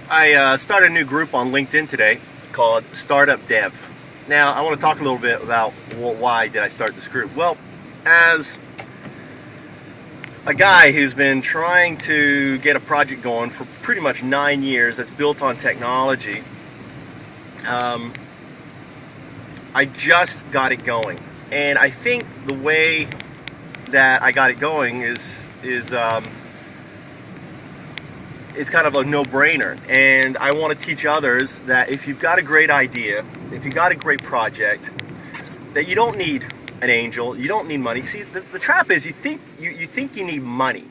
I started a new group on LinkedIn today called Startup Dev. Now, I want to talk a little bit about why did I start this group. Well, as a guy who's been trying to get a project going for pretty much 9 years that's built on technology, I just got it going. And I think the way that I got it going is it's kind of a no-brainer, and I want to teach others that if you've got a great idea, if you've got a great project, that you don't need an angel, you don't need money. See, the trap is you think you need money,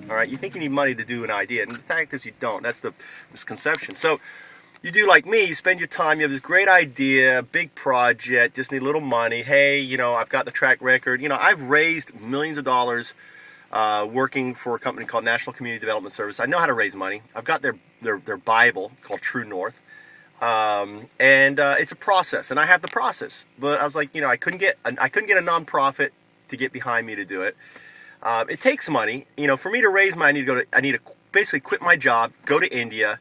all right? You think you need money to do an idea, and the fact is you don't. That's the misconception. So you do like me, you spend your time, you have this great idea, big project, just need a little money. Hey, I've got the track record. I've raised millions of dollars working for a company called National Community Development Service. I know how to raise money. I've got their Bible called True North, and it's a process, and I have the process. But I was like, I couldn't get a nonprofit to get behind me to do it. It takes money. For me to raise money, I need to basically quit my job, go to India,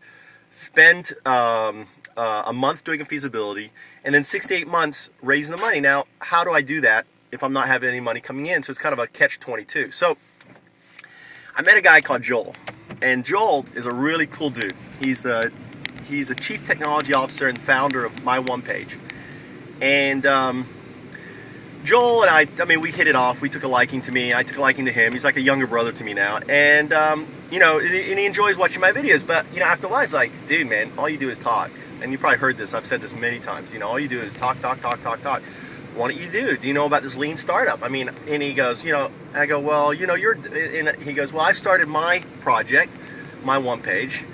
spend a month doing a feasibility, and then 6 to 8 months raising the money. Now, how do I do that if I'm not having any money coming in? So it's kind of a catch-22. So I met a guy called Joel, and Joel is a really cool dude. He's the chief technology officer and founder of My One Page. And Joel and I mean, we hit it off. We took a liking to me. I took a liking to him. He's like a younger brother to me now. And, and he enjoys watching my videos. But, after a while, he's like, dude, man, all you do is talk. And you probably heard this. I've said this many times. All you do is talk. What do you do? Do you know about this lean startup? I mean, and he goes, I go, well, he goes, well, I've started my project, My One Page.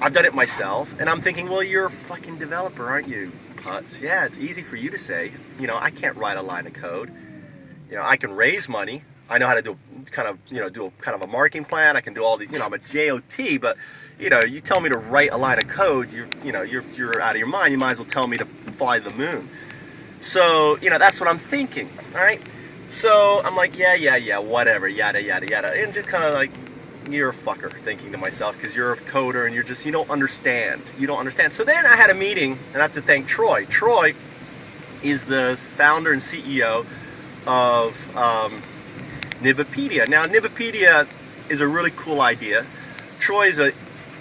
I've done it myself. And I'm thinking, well, you're a fucking developer, aren't you, putz? Yeah, it's easy for you to say. I can't write a line of code. I can raise money. I know how to do a marketing plan. I can do all these, I'm a JOT, but, you tell me to write a line of code, you're out of your mind. You might as well tell me to fly to the moon. So, that's what I'm thinking, all right? So, I'm like, yeah, whatever, yada, yada, yada. And just kind of like, you're a fucker, thinking to myself, because you're a coder and you don't understand. You don't understand. So then I had a meeting, and I have to thank Troy. Troy is the founder and CEO of Nibipedia. Now, Nibipedia is a really cool idea. Troy's a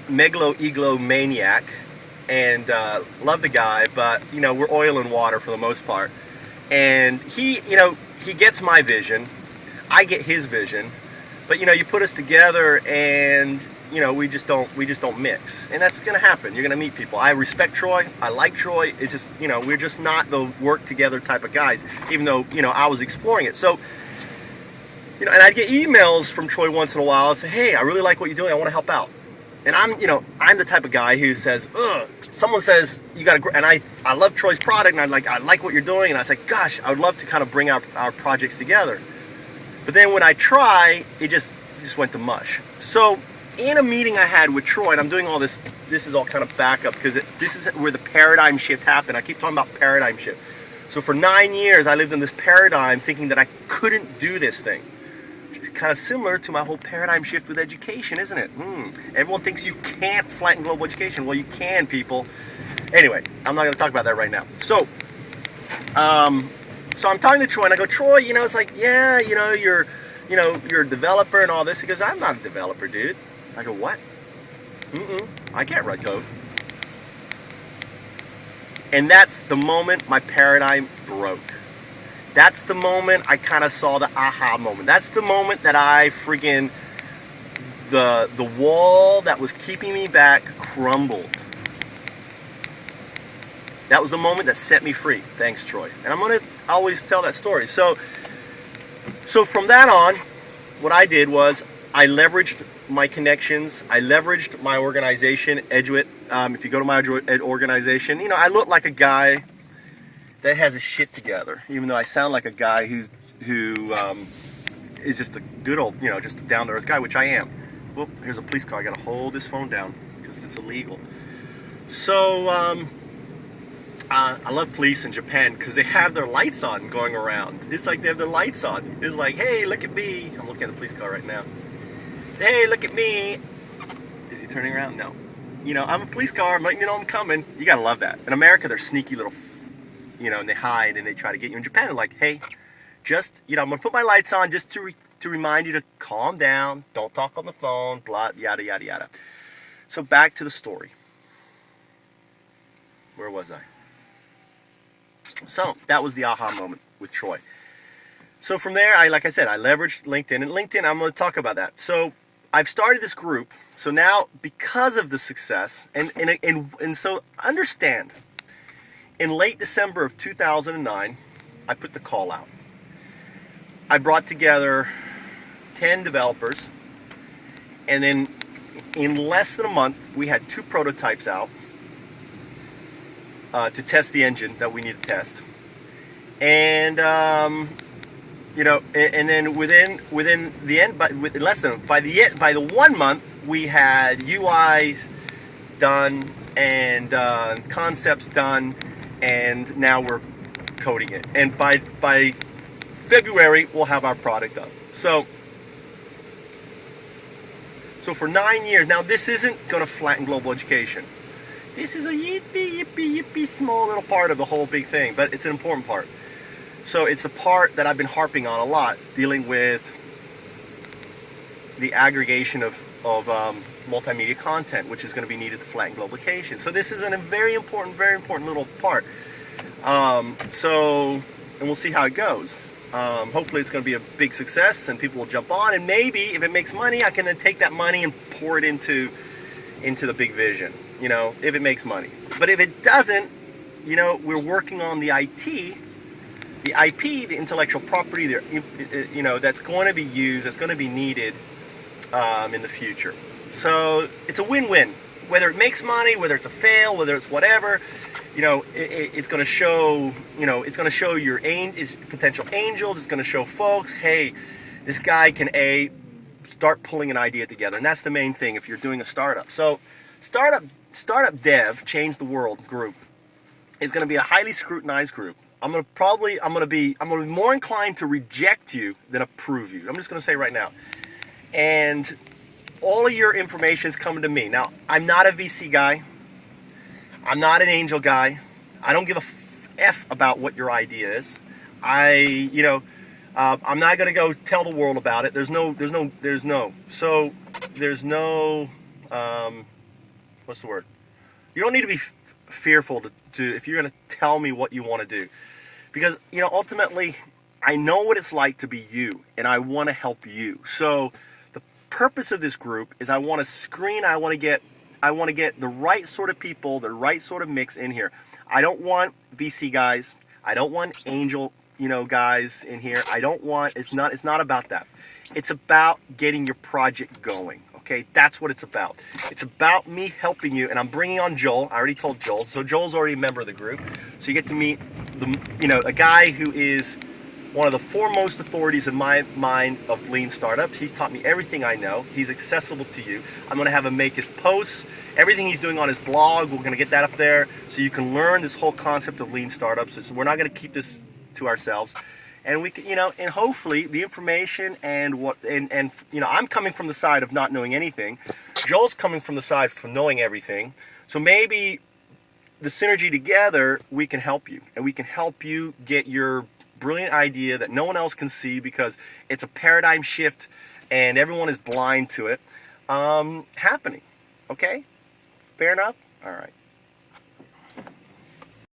megalomaniac. And love the guy, but we're oil and water for the most part. And he gets my vision, I get his vision, but you put us together, and we just don't mix, and that's gonna happen. You're gonna meet people. I respect Troy, I like Troy. It's just we're just not the work together type of guys. Even though I was exploring it, so and I'd get emails from Troy once in a while and say, hey, I really like what you're doing. I want to help out. And I'm the type of guy who says, ugh, someone says, you got to, and I love Troy's product, and I like what you're doing, and I say, gosh, I would love to kind of bring our projects together. But then when I try, it just went to mush. So in a meeting I had with Troy, and I'm doing all this is all kind of backup, because this is where the paradigm shift happened. I keep talking about paradigm shift. So for 9 years, I lived in this paradigm thinking that I couldn't do this thing. Kind of similar to my whole paradigm shift with education, isn't it? Everyone thinks you can't flatten global education. Well, you can, people. Anyway, I'm not going to talk about that right now. So I'm talking to Troy, and I go, Troy, it's like, yeah, you're a developer and all this. He goes, I'm not a developer, dude. I go, what? I can't write code. And that's the moment my paradigm broke. That's the moment I kind of saw the aha moment. That's the moment that I friggin' the wall that was keeping me back crumbled. That was the moment that set me free. Thanks, Troy. And I'm going to always tell that story. So from that on, what I did was I leveraged my connections. I leveraged my organization, Eduit. If you go to my organization, I look like a guy that has his shit together, even though I sound like a guy who is just a good old, just a down-to-earth guy, which I am. Whoop, here's a police car. I gotta hold this phone down because it's illegal. So, I love police in Japan because they have their lights on going around. It's like they have their lights on. It's like, hey, look at me. I'm looking at the police car right now. Hey, look at me. Is he turning around? No. I'm a police car. I'm letting you know I'm coming. You gotta love that. In America, they're sneaky little, and they hide and they try to get you. In Japan, they're like, hey, just, I'm gonna put my lights on just to remind you to calm down. Don't talk on the phone. Blah, yada yada yada. So back to the story. Where was I? So that was the aha moment with Troy. So from there, like I said, I leveraged LinkedIn. And LinkedIn, I'm going to talk about that. So I've started this group. So now, because of the success, and so understand, in late December of 2009, I put the call out. I brought together 10 developers, and then in less than a month, we had 2 prototypes out to test the engine that we need to test. And and then within the end, by the 1 month, we had UIs done and concepts done, and now we're coding it. And by February, we'll have our product up. So for 9 years now, this isn't going to flatten global education. This is a yippee small little part of the whole big thing, but it's an important part. So it's a part that I've been harping on a lot, dealing with the aggregation of multimedia content, which is going to be needed to flatten global education. So this is a very important little part. And we'll see how it goes. Hopefully it's going to be a big success and people will jump on, and maybe if it makes money, I can then take that money and pour it into the big vision, if it makes money. But if it doesn't, we're working on the IT, the IP, the intellectual property, that's going to be used, that's going to be needed in the future. So it's a win-win. Whether it makes money, whether it's a fail, whether it's whatever, it's going to show, it's going to show your potential angels. It's going to show folks, hey, this guy can start pulling an idea together, and that's the main thing if you're doing a startup. So, startup dev, Change the World group is going to be a highly scrutinized group. I'm going to be more inclined to reject you than approve you. I'm just going to say right now, and all of your information is coming to me. Now, I'm not a VC guy. I'm not an angel guy. I don't give a F about what your idea is. I'm not going to go tell the world about it. There's no, what's the word? You don't need to be fearful to if you're going to tell me what you want to do. Because, ultimately, I know what it's like to be you, and I want to help you. So the purpose of this group is I want to screen, I want to get the right sort of people, the right sort of mix in here. I don't want VC guys. I don't want angel, guys in here. It's not about that. It's about getting your project going. Okay, that's what it's about. It's about me helping you, and I'm bringing on Joel. I already told Joel, so Joel's already a member of the group. So you get to meet a guy who is one of the foremost authorities in my mind of lean startups. He's taught me everything I know. He's accessible to you. I'm going to have him make his posts, everything he's doing on his blog. We're going to get that up there so you can learn this whole concept of lean startups. So we're not going to keep this to ourselves. And we can, and hopefully the information and I'm coming from the side of not knowing anything. Joel's coming from the side of knowing everything. So maybe the synergy together, we can help you. And we can help you get your brilliant idea that no one else can see because it's a paradigm shift and everyone is blind to it happening. Okay? Fair enough? All right.